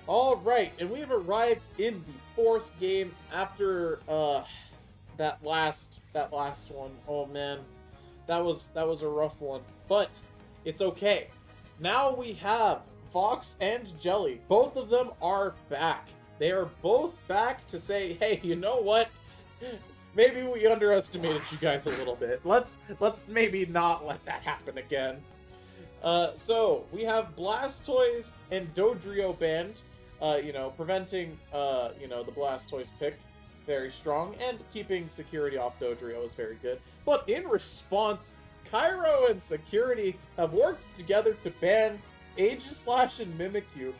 Alright, and we have arrived in the fourth game after that last one. Oh man. That was a rough one. But it's okay. Now we have Fox and Jelly. Both of them are back. They are both back to say, hey, you know what? Maybe we underestimated you guys a little bit. Let's maybe not let that happen again. So we have Blastoise and Dodrio banned, preventing, the Blastoise pick very strong, and keeping security off Dodrio is very good. But in response, Cairo and security have worked together to ban Aegislash and Mimikyu,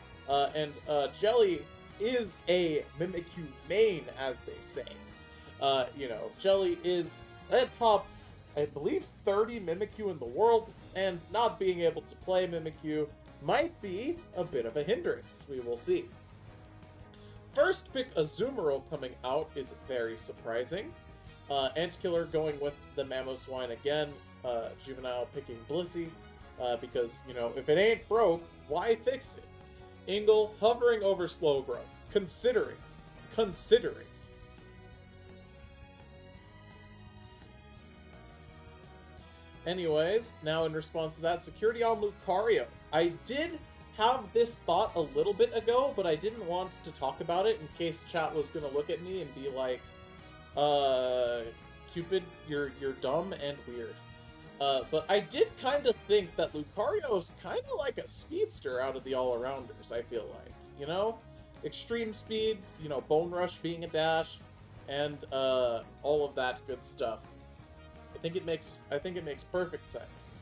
and Jelly is a Mimikyu main, as they say. Jelly is at top, I believe, 30 Mimikyu in the world, and not being able to play Mimikyu might be a bit of a hindrance. We will see. First pick Azumarill coming out is very surprising. Antkiller going with the Mamoswine again. Juvenile picking Blissey, because, if it ain't broke, why fix it? Ingle hovering over Slowbro. Considering. Anyways, now in response to that, security on Lucario. I did have this thought a little bit ago, but I didn't want to talk about it in case chat was gonna look at me and be like, Cupid, you're dumb and weird. But I did kind of think that Lucario is kind of like a speedster out of the all-arounders, I feel like. Extreme speed, Bone Rush being a dash, and all of that good stuff. I think it makes perfect sense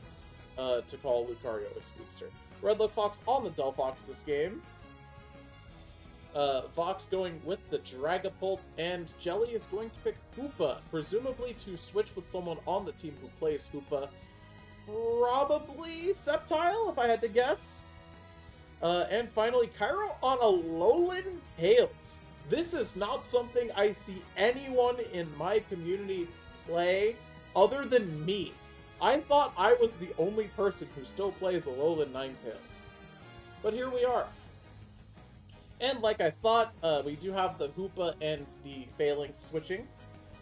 to call Lucario a speedster. Redlock Fox on the Delphox this game. Fox going with the Dragapult, and Jelly is going to pick Hoopa, presumably to switch with someone on the team who plays Hoopa. Probably Sceptile, if I had to guess. And finally, Cairo on Alolan Tails. This is not something I see anyone in my community play other than me. I thought I was the only person who still plays Alolan Ninetales. But here we are. And like I thought, we do have the Hoopa and the Phalanx switching.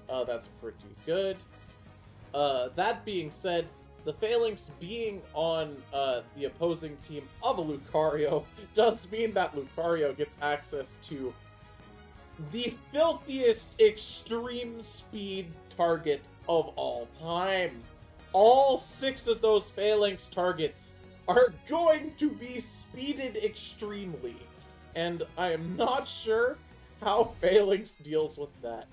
That's pretty good. That being said, the Phalanx being on the opposing team of a Lucario does mean that Lucario gets access to the filthiest extreme speed target of all time. All 6 of those Phalanx targets are going to be speeded extremely, and I am not sure how Phalanx deals with that.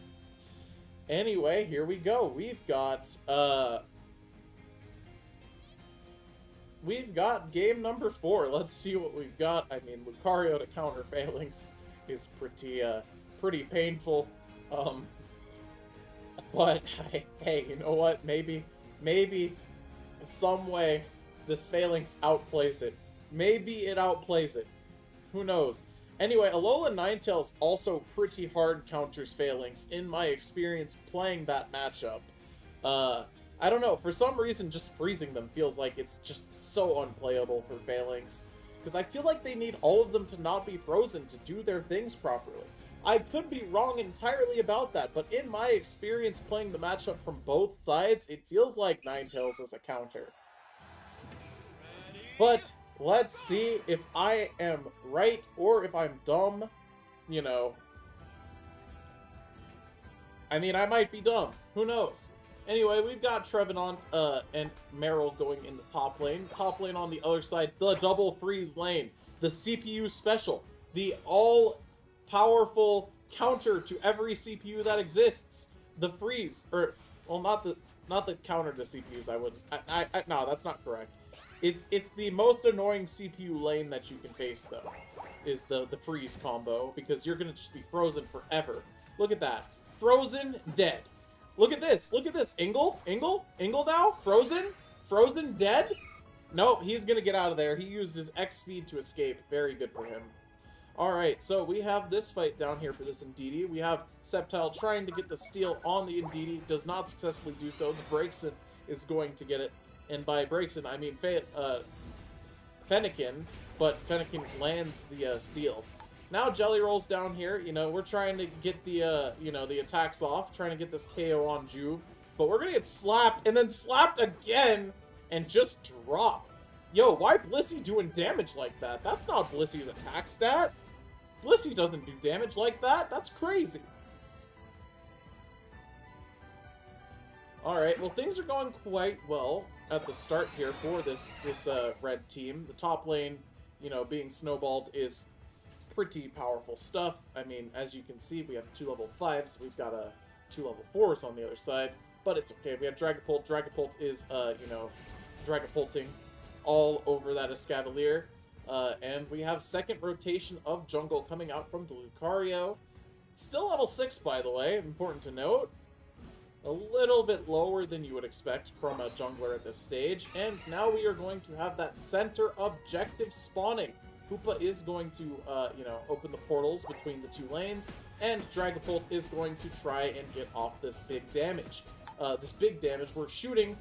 Anyway, here we go. We've got game number 4. Let's see what we've got. I mean, Lucario to counter Phalanx is pretty painful. But hey, you know what? Maybe some way this Phalanx outplays it. Maybe it outplays it. Who knows? Anyway, Alolan Ninetales also pretty hard counters Phalanx in my experience playing that matchup. I don't know, for some reason just freezing them feels like it's just so unplayable for Phalanx. Because I feel like they need all of them to not be frozen to do their things properly. I could be wrong entirely about that, but in my experience playing the matchup from both sides, it feels like Ninetales is a counter. But let's see if I am right or if I'm dumb. I mean, I might be dumb. Who knows? Anyway, we've got Trevenant and Meryl going in the top lane. Top lane on the other side, the double freeze lane. The CPU special. The all-powerful counter to every CPU that exists. The freeze. Not the counter to CPUs, I wouldn't. No, that's not correct. It's the most annoying CPU lane that you can face, though, is the freeze combo, because you're gonna just be frozen forever. Look at that. Frozen, dead. Look at this. Ingle now? Frozen, dead? Nope, he's gonna get out of there. He used his X speed to escape. Very good for him. Alright, so we have this fight down here for this Indeedee. We have Sceptile trying to get the steal on the Indeedee. Does not successfully do so. The Braixen is going to get it. And by Braixen, I mean Fennekin. But Fennekin lands the steal. Now Jelly rolls down here. You know, we're trying to get the, you know, the attacks off, trying to get this KO on Juve. But we're gonna get slapped, and then slapped again, and just drop. Yo, why Blissey doing damage like that? That's not Blissey's attack stat. Blissey doesn't do damage like that. That's crazy. Alright, well, things are going quite well at the start here for this red team. The top lane, you know, being snowballed is pretty powerful stuff. I mean, as you can see, we have 2 level 5s. We've got 2 level 4s on the other side. But it's okay. We have Dragapult. Dragapult is, you know, Dragapulting all over that Escavalier. And we have second rotation of jungle coming out from the Lucario. Still level 6, by the way. Important to note. A little bit lower than you would expect from a jungler at this stage. And now we are going to have that center objective spawning. Hoopa is going to, you know, open the portals between the 2 lanes. And Dragapult is going to try and get off this big damage. We're shooting,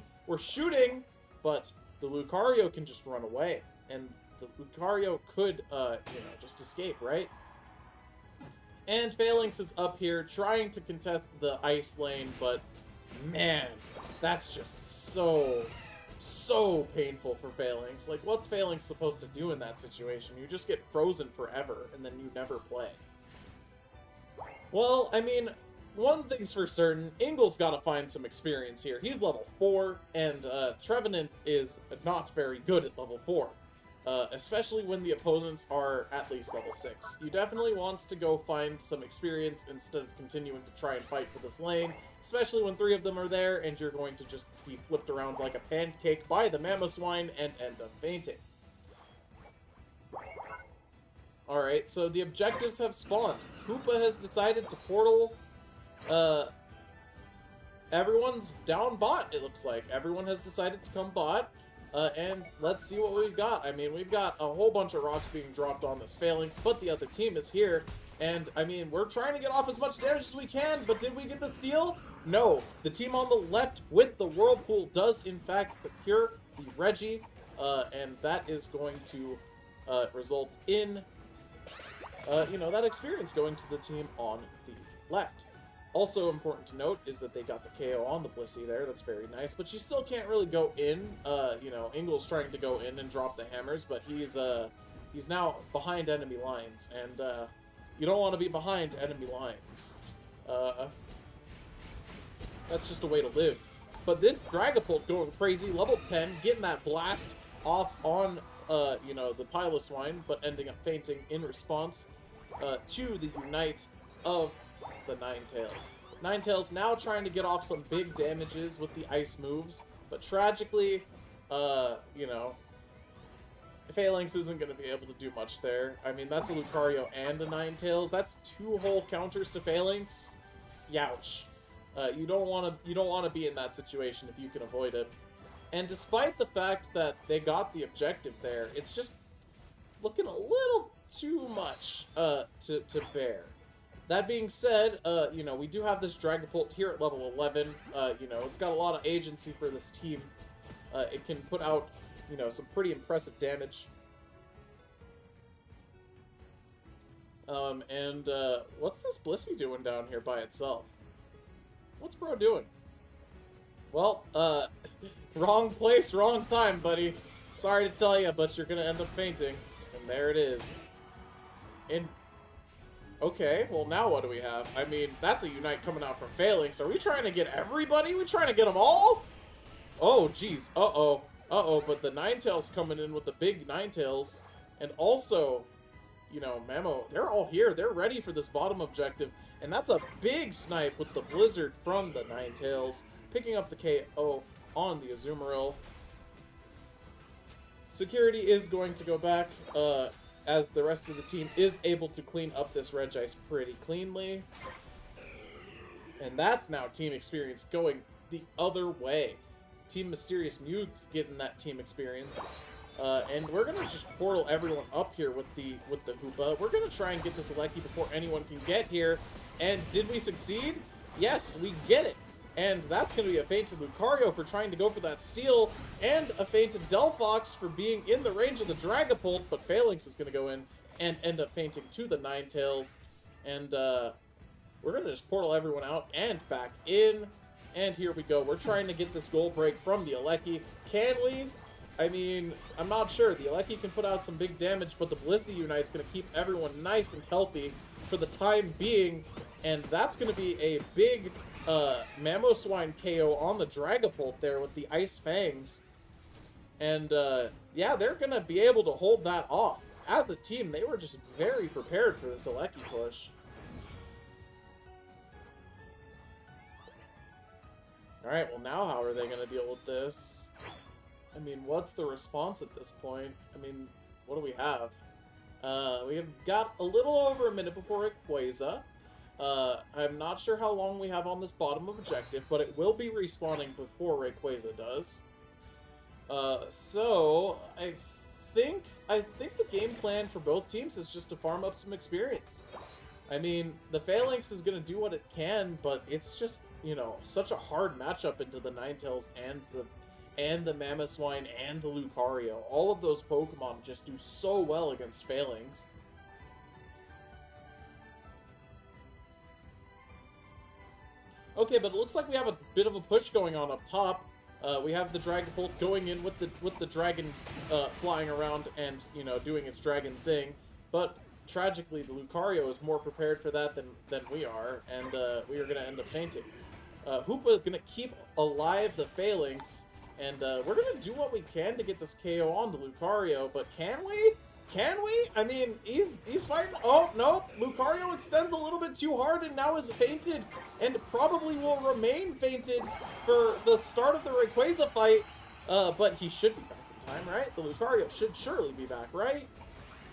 but the Lucario can just run away. And the Lucario could, you know, just escape, right? And Phalanx is up here trying to contest the ice lane, but man, that's just so painful for Phalanx. Like, what's Phalanx supposed to do in that situation? You just get frozen forever, and then you never play. Well, I mean, one thing's for certain, Ingle's got to find some experience here. He's level 4, and Trevenant is not very good at level 4. Especially when the opponents are at least level 6. You definitely want to go find some experience instead of continuing to try and fight for this lane, especially when 3 of them are there and you're going to just be flipped around like a pancake by the Mamoswine and end up fainting. Alright, so the objectives have spawned. Hoopa has decided to portal. Everyone's down bot, it looks like. Everyone has decided to come bot. And let's see what we've got. I mean, we've got a whole bunch of rocks being dropped on this Phalanx, but the other team is here. And, I mean, we're trying to get off as much damage as we can, but did we get the steal? No. The team on the left with the Whirlpool does, in fact, procure the Reggie, and that is going to result in, you know, that experience going to the team on the left. Also important to note is that they got the KO on the Blissey there. That's very nice, but you still can't really go in. You know, Ingle's trying to go in and drop the hammers, but he's now behind enemy lines, and you don't want to be behind enemy lines. That's just a way to live. But this Dragapult going crazy, level 10, getting that blast off on, you know, the Piloswine, but ending up fainting in response to the Unite of the Ninetales. Ninetales now trying to get off some big damages with the ice moves, but tragically, you know, Phalanx isn't going to be able to do much there. I mean, that's a Lucario and a Ninetales. That's 2 whole counters to Phalanx. Youch. You don't want to be in that situation if you can avoid it. And despite the fact that they got the objective there, it's just looking a little too much to bear. That being said, you know, we do have this Dragapult here at level 11. You know, it's got a lot of agency for this team. It can put out, you know, some pretty impressive damage. What's this Blissey doing down here by itself? What's bro doing? Well, wrong place, wrong time, buddy. Sorry to tell you, but you're gonna end up fainting. And there it is. Okay, well now what do we have? I mean, that's a Unite coming out from Phalanx. Are we trying to get everybody? We trying to get them all? Oh, jeez. Uh-oh. Uh-oh, but the Ninetales coming in with the big Ninetales. And also, you know, Mamo, they're all here. They're ready for this bottom objective. And that's a big snipe with the Blizzard from the Ninetales. Picking up the KO on the Azumarill. Security is going to go back, as the rest of the team is able to clean up this Regice pretty cleanly. And that's now team experience going the other way. Team Mysterious Mute getting that team experience. And we're gonna just portal everyone up here with the Hoopa. We're gonna try and get this Lecky before anyone can get here. And did we succeed? Yes, we get it. And that's going to be a fainted Lucario for trying to go for that steal, and a fainted Delphox for being in the range of the Dragapult, but Phalanx is going to go in and end up fainting to the Ninetales. And we're going to just portal everyone out and back in. And here we go. We're trying to get this goal break from the Alecki. Can we? I mean, I'm not sure. The Alecki can put out some big damage, but the Blissey Unite's going to keep everyone nice and healthy for the time being. And that's going to be a big Mamoswine KO on the Dragapult there with the Ice Fangs. And yeah, they're going to be able to hold that off. As a team, they were just very prepared for this Alecki push. Alright, well now how are they going to deal with this? I mean, what's the response at this point? I mean, what do we have? We have got a little over a minute before Rayquaza. I'm not sure how long we have on this bottom objective, but it will be respawning before Rayquaza does. So, I think the game plan for both teams is just to farm up some experience. I mean, the Phalanx is going to do what it can, but it's just, you know, such a hard matchup into the Ninetales and the Mamoswine and the Lucario. All of those Pokemon just do so well against Phalanx. Okay, but it looks like we have a bit of a push going on up top. We have the Dragapult going in with the dragon flying around and, you know, doing its dragon thing. But tragically, the Lucario is more prepared for that than we are, and we are going to end up fainting. Hoopa is going to keep alive the Phalanx, and we're going to do what we can to get this KO on the Lucario, but can we? Can we? I mean, he's fighting. Oh, no. Lucario extends a little bit too hard and now is fainted, and probably will remain fainted for the start of the Rayquaza fight, but he should be back in time, right? The Lucario should surely be back, right?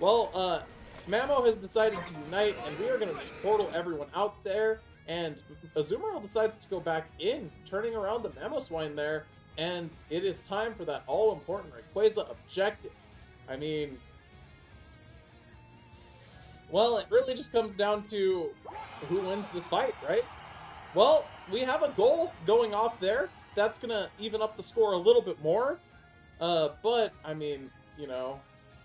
Well, Mamo has decided to unite, and we are going to just portal everyone out there, and Azumarill decides to go back in, turning around the Mamoswine there, and it is time for that all-important Rayquaza objective. I mean, well, it really just comes down to who wins this fight, right? Well, we have a goal going off there. That's going to even up the score a little bit more, but, I mean, you know,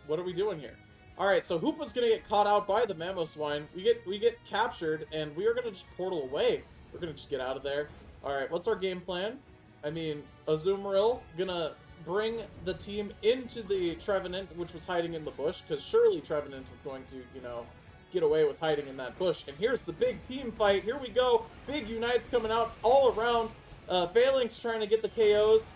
what are we doing here? Alright, so Hoopa's gonna get caught out by the Mamoswine. We get captured, and we are gonna just portal away. We're gonna just get out of there. Alright, what's our game plan? I mean, Azumarill gonna bring the team into the Trevenant, which was hiding in the bush, because surely Trevenant is going to, you know, get away with hiding in that bush. And here's the big team fight. Here we go. Big Unites coming out all around. Phalanx trying to get the KOs.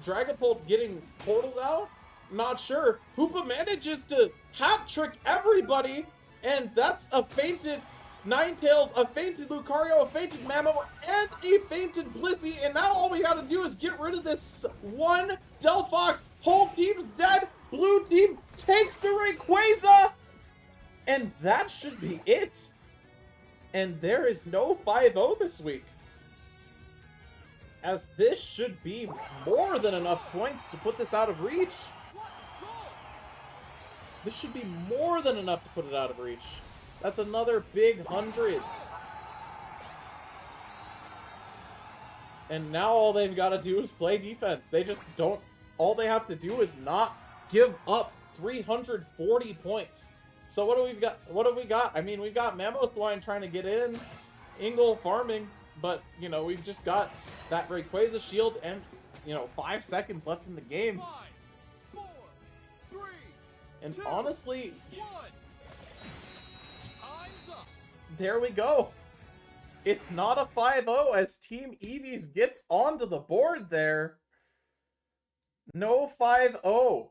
Dragapult getting portaled out? Not sure. Hoopa manages to hat trick everybody, and that's a fainted Ninetales, a fainted Lucario, a fainted Mamo, and a fainted Blissey, and now all we gotta do is get rid of this one Delphox. Whole team's dead. Blue team takes the Rayquaza, and that should be it. And there is no 5-0 this week, as this should be more than enough points to put this out of reach. This should be more than enough to put it out of reach. That's another big 100. And now all they've got to do is play defense. They just don't... All they have to do is not give up 340 points. So what do we got? What have we got? I mean, we've got Mamoswine trying to get in, Ingle farming, but, you know, we've just got that Rayquaza shield and, you know, 5 seconds left in the game. 5, 4, 3, And 2, honestly, 1. Time's up. there we go. It's not a 5-0 as Team Eevees gets onto the board there. No 5-0.